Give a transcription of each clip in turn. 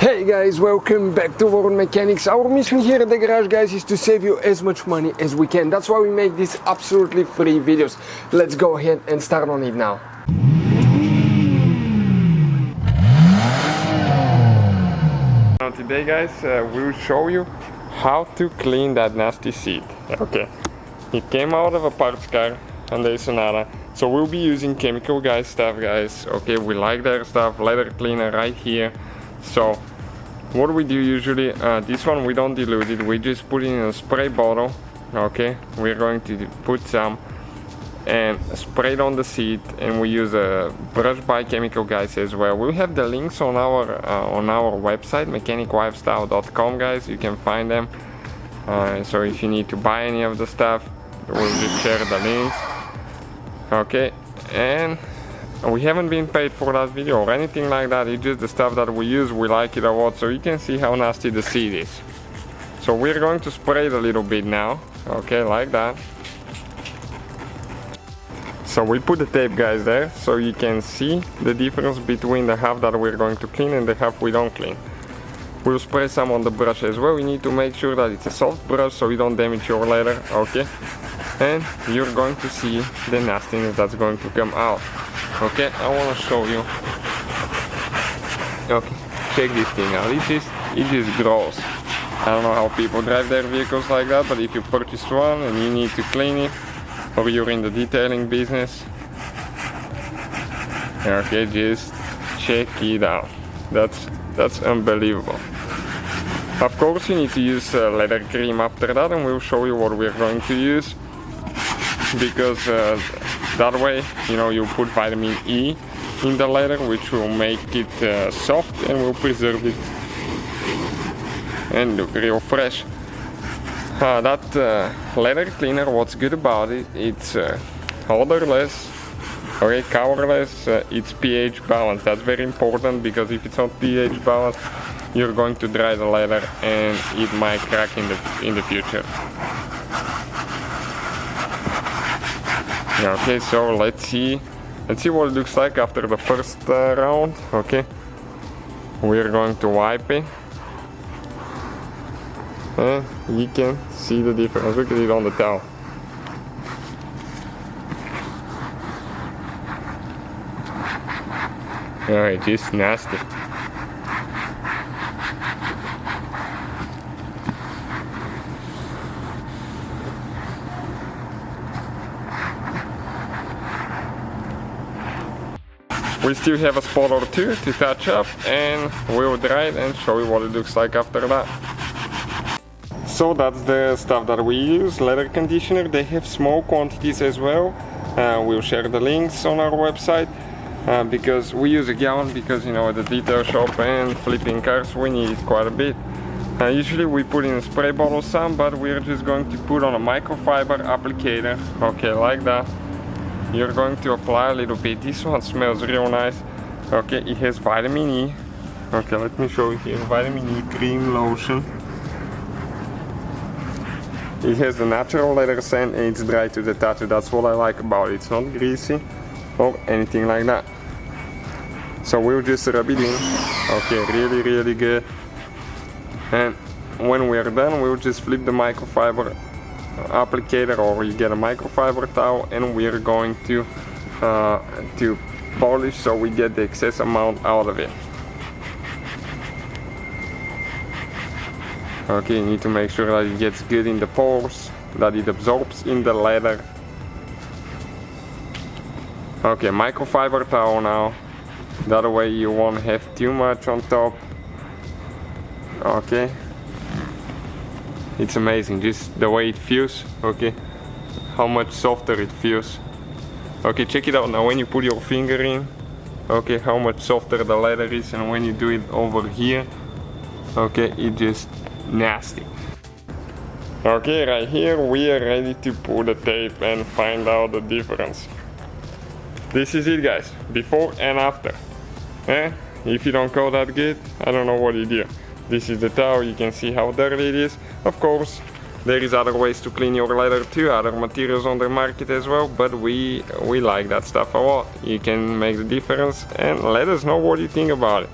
Hey guys, welcome back to World Mechanics. Our mission here at the garage, guys, is to save you as much money as we can. That's why we make these absolutely free videos. Let's go ahead and start on it now. Today, guys, we'll show you how to clean that nasty seat. Okay, it came out of a parts car and there's another. So we'll be using chemical guys stuff, guys. Okay, we like their stuff, leather cleaner right here. So what we do usually, this one we don't dilute it, we just put it in a spray bottle. Okay, we're going to put some and spray it on the seat, and we use a brush by chemical guys as well. We have the links on our website, mechaniclifestyle.com, guys. You can find them. So if you need to buy any of the stuff, we'll just share the links. Okay, and we haven't been paid for that video or anything like that. It's just the stuff that we use, we like it a lot, so you can see how nasty the seat is. So we're going to spray it a little bit now. Okay, like that. So we put the tape, guys, there so you can see the difference between the half that we're going to clean and the half we don't clean. We'll spray some on the brush as well. We need to make sure that it's a soft brush so you don't damage your leather. Okay, and you're going to see the nastiness that's going to come out. Okay, I want to show you. Okay, check this thing out. It is gross. I don't know how people drive their vehicles like that, but if you purchase one and you need to clean it, or you're in the detailing business, okay, just check it out. That's unbelievable. Of course, you need to use leather cream after that, and we'll show you what we're going to use, because that way, you know, you put vitamin E in the leather, which will make it soft and will preserve it and look real fresh. That leather cleaner, what's good about it, it's odorless, okay, colorless, it's pH balanced. That's very important, because if it's not pH balanced, you're going to dry the leather and it might crack in the future. Okay, so let's see what it looks like after the first round. Okay, we're going to wipe it, and you can see the difference. Look at it on the towel. Alright, just nasty. We still have a spot or two to touch up, and we'll dry it and show you what it looks like after that. So that's the stuff that we use, leather conditioner. They have small quantities as well. We'll share the links on our website, because we use a gallon, because, you know, at the detail shop and flipping cars we need it quite a bit. Usually we put in a spray bottle some, but we're just going to put on a microfiber applicator. Okay, like that. You're going to apply a little bit. This one smells real nice. Okay, it has vitamin E. Okay, let me show you here. Vitamin E cream lotion. It has the natural leather scent and it's dry to the touch. That's what I like about it. It's not greasy or anything like that. So we'll just rub it in. Okay, really good. And when we're done, we'll just flip the microfiber applicator, or you get a microfiber towel, and we're going to polish so we get the excess amount out of it. Okay, you need to make sure that it gets good in the pores, that it absorbs in the leather. Okay, microfiber towel now. That way you won't have too much on top. Okay. It's amazing, just the way it feels. Okay, how much softer it feels. Okay, check it out now when you put your finger in. Okay, how much softer the leather is, and when you do it over here, okay, it just nasty. Okay, right here we are ready to pull the tape and find out the difference. This is it, guys, before and after. If you don't call that good, I don't know what you do. This is the towel, you can see how dirty it is. Of course, there is other ways to clean your leather too, other materials on the market as well, but we like that stuff a lot. You can make the difference and let us know what you think about it.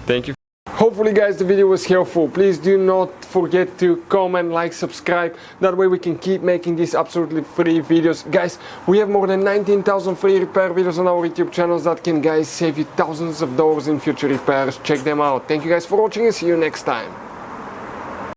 Thank you. Hopefully guys the video was helpful. Please do not forget to comment, like, subscribe. That way we can keep making these absolutely free videos. Guys, we have more than 19,000 free repair videos on our YouTube channels that can guys save you thousands of dollars in future repairs. Check them out. Thank you guys for watching and see you next time.